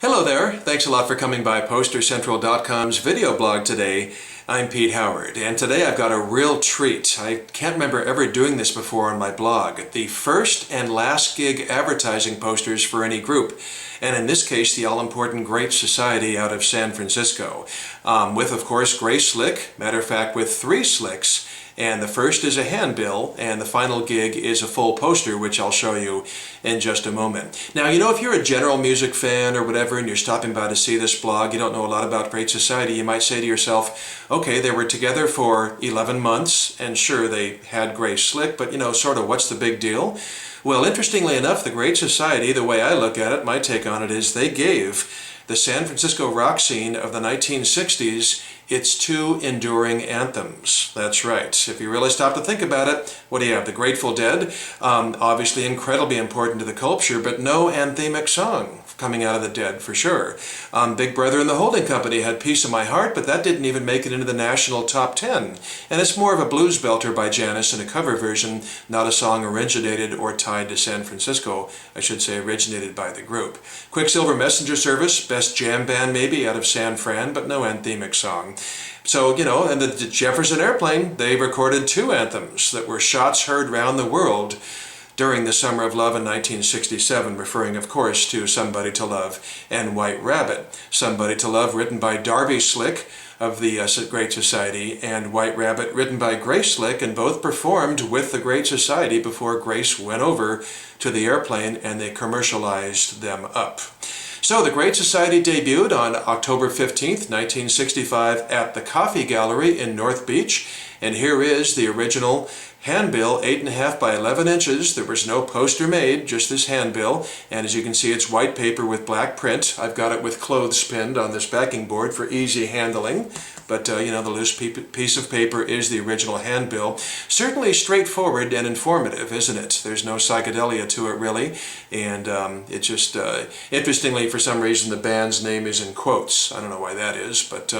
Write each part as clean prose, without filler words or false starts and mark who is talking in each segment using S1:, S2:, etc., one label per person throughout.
S1: Hello there, thanks a lot for coming by PosterCentral.com's video blog today. I'm Pete Howard, and today I've got a real treat. I can't remember ever doing this before on my blog. The first and last gig advertising posters for any group, and in this case the all-important Great Society out of San Francisco, with of course Grace Slick, matter of fact with 3 Slicks. And the first is a handbill, and the final gig is a full poster, which I'll show you in just a moment. Now, you know, if you're a general music fan or whatever, and you're stopping by to see this blog, you don't know a lot about Great Society, you might say to yourself, okay, they were together for 11 months, and sure, they had Grace Slick, but, you know, sort of, what's the big deal? Well, interestingly enough, the Great Society, the way I look at it, my take on it is they gave the San Francisco rock scene of the 1960s its 2 enduring anthems. That's right. If you really stop to think about it, what do you have? The Grateful Dead, obviously incredibly important to the culture, but no anthemic song coming out of the Dead for sure. Big Brother and the Holding Company had Piece of My Heart, but that didn't even make it into the national top 10. And it's more of a blues belter by Janis in a cover version, not a song originated or tied to San Francisco, I should say originated by the group. Quicksilver Messenger Service, best jam band maybe out of San Fran, but no anthemic song. So, you know, and the Jefferson Airplane, they recorded 2 anthems that were shots heard round the world during the Summer of Love in 1967, referring, of course, to Somebody to Love and White Rabbit. Somebody to Love, written by Darby Slick of the Great Society, and White Rabbit, written by Grace Slick, and both performed with the Great Society before Grace went over to the airplane and they commercialized them up. So the Great Society debuted on October 15th, 1965 at the Coffee Gallery in North Beach, and here is the original handbill, 8.5 by 11 inches. There was no poster made, just this handbill, and as you can see it's white paper with black print. I've got it with clothes pinned on this backing board for easy handling, but you know, the loose piece of paper is the original handbill. Certainly straightforward and informative, isn't it? There's no psychedelia to it really, and it just, interestingly for some reason the band's name is in quotes. I don't know why that is, but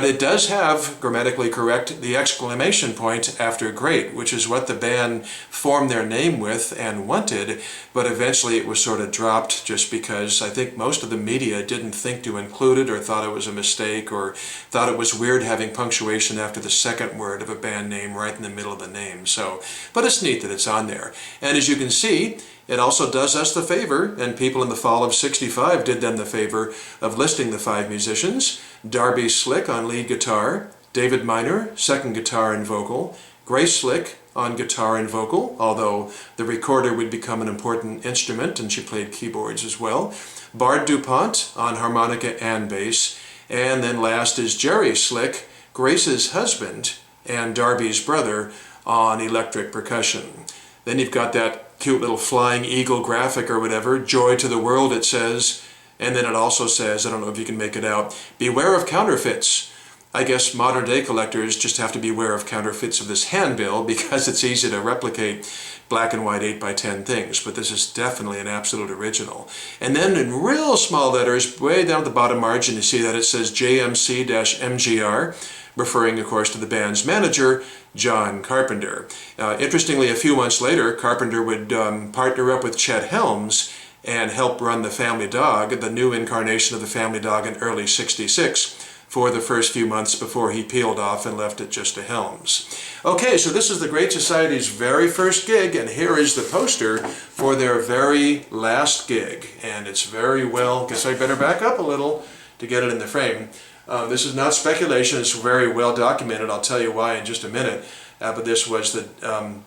S1: it does have, grammatically correct, the exclamation point after great, which is what the band formed their name with and wanted, but eventually it was sort of dropped just because I think most of the media didn't think to include it or thought it was a mistake or thought it was weird having punctuation after the second word of a band name right in the middle of the name. So, but it's neat that it's on there. And as you can see, it also does us the favor, and people in the fall of '65 did them the favor of listing the 5 musicians. Darby Slick on lead guitar, David Minor, second guitar and vocal, Grace Slick on guitar and vocal, although the recorder would become an important instrument and she played keyboards as well, Bart Dupont on harmonica and bass, and then last is Jerry Slick, Grace's husband and Darby's brother, on electric percussion. Then you've got that cute little flying eagle graphic or whatever, joy to the world it says, and then it also says, I don't know if you can make it out, beware of counterfeits. I guess modern day collectors just have to beware of counterfeits of this handbill because it's easy to replicate black and white 8 by 10 things, but this is definitely an absolute original. And then in real small letters, way down at the bottom margin, you see that it says JMC-MGR, referring of course to the band's manager, John Carpenter. Interestingly, a few months later, Carpenter would partner up with Chet Helms and help run the Family Dog, the new incarnation of the Family Dog in early '66. For the first few months before he peeled off and left it just to Helms. Okay, so this is the Great Society's very first gig, and here is the poster for their very last gig. And it's very well, guess I better back up a little to get it in the frame. This is not speculation, it's very well documented. I'll tell you why in just a minute. But this was the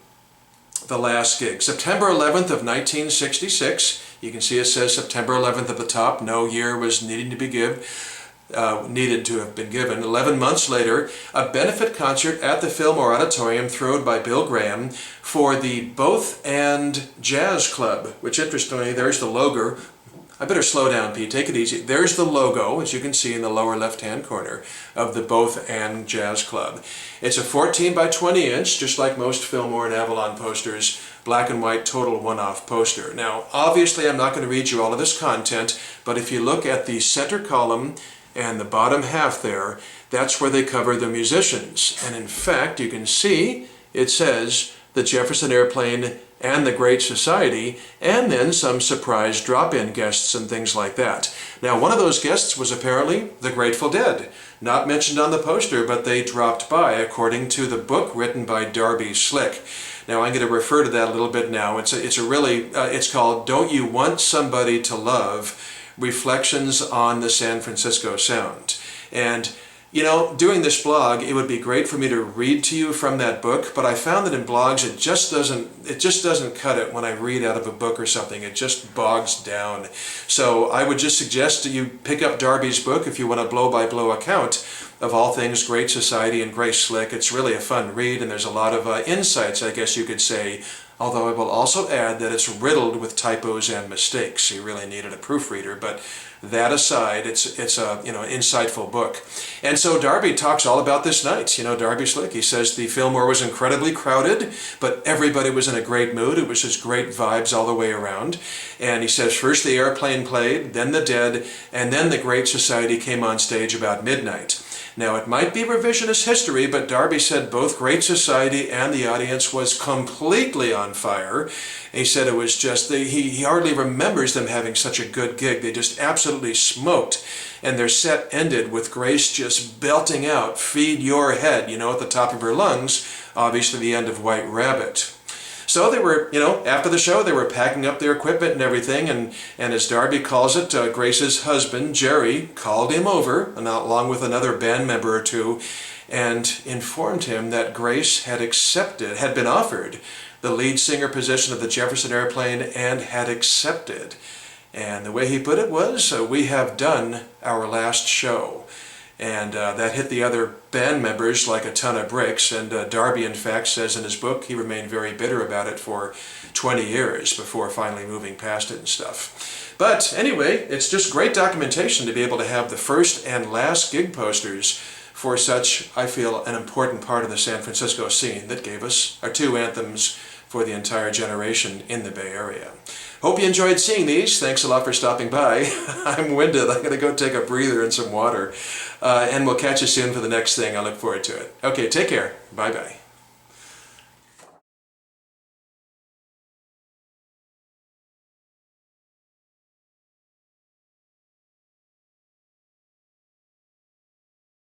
S1: last gig. September 11th of 1966. You can see it says September 11th at the top. No year was needed to have been given. 11 months later, a benefit concert at the Fillmore Auditorium thrown by Bill Graham for the Both and Jazz Club, which interestingly, there's the logo. I better slow down, Pete, take it easy. There's the logo, as you can see in the lower left-hand corner, of the Both and Jazz Club. It's a 14 by 20 inch, just like most Fillmore and Avalon posters, black and white total one-off poster. Now, obviously, I'm not going to read you all of this content, but if you look at the center column and the bottom half there, that's where they cover the musicians. And in fact, you can see it says the Jefferson Airplane and the Great Society, and then some surprise drop-in guests and things like that. Now, one of those guests was apparently the Grateful Dead. Not mentioned on the poster, but they dropped by, according to the book written by Darby Slick. Now, I'm going to refer to that a little bit now. It's called Don't You Want Somebody to Love? Reflections on the San Francisco Sound. And you know, doing this blog, it would be great for me to read to you from that book, but I found that in blogs it just doesn't cut it when I read out of a book or something. It just bogs down. So I would just suggest that you pick up Darby's book if you want a blow-by-blow account of all things Great Society and Grace Slick. It's really a fun read, and there's a lot of insights, I guess you could say, although I will also add that it's riddled with typos and mistakes. You really needed a proofreader, but that aside, it's a insightful book. And so Darby talks all about this night. You know, Darby Slick, he says the Fillmore was incredibly crowded, but everybody was in a great mood. It was just great vibes all the way around. And he says first the Airplane played, then the Dead, and then the Great Society came on stage about midnight. Now, it might be revisionist history, but Darby said both Great Society and the audience was completely on fire. He said it was just, he hardly remembers them having such a good gig. They just absolutely smoked. And their set ended with Grace just belting out, "Feed Your Head," you know, at the top of her lungs, obviously the end of White Rabbit. So they were, after the show, they were packing up their equipment and everything, and as Darby calls it, Grace's husband, Jerry, called him over, along with another band member or two, and informed him that Grace had been offered the lead singer position of the Jefferson Airplane and had accepted. And the way he put it was, "We have done our last show." And that hit the other band members like a ton of bricks. And Darby, in fact, says in his book he remained very bitter about it for 20 years before finally moving past it and stuff. But anyway, it's just great documentation to be able to have the first and last gig posters for such, I feel, an important part of the San Francisco scene that gave us our two anthems for the entire generation in the Bay Area. Hope you enjoyed seeing these. Thanks a lot for stopping by. I'm winded. I'm going to go take a breather and some water. And we'll catch you soon for the next thing. I look forward to it. Okay, take care. Bye-bye.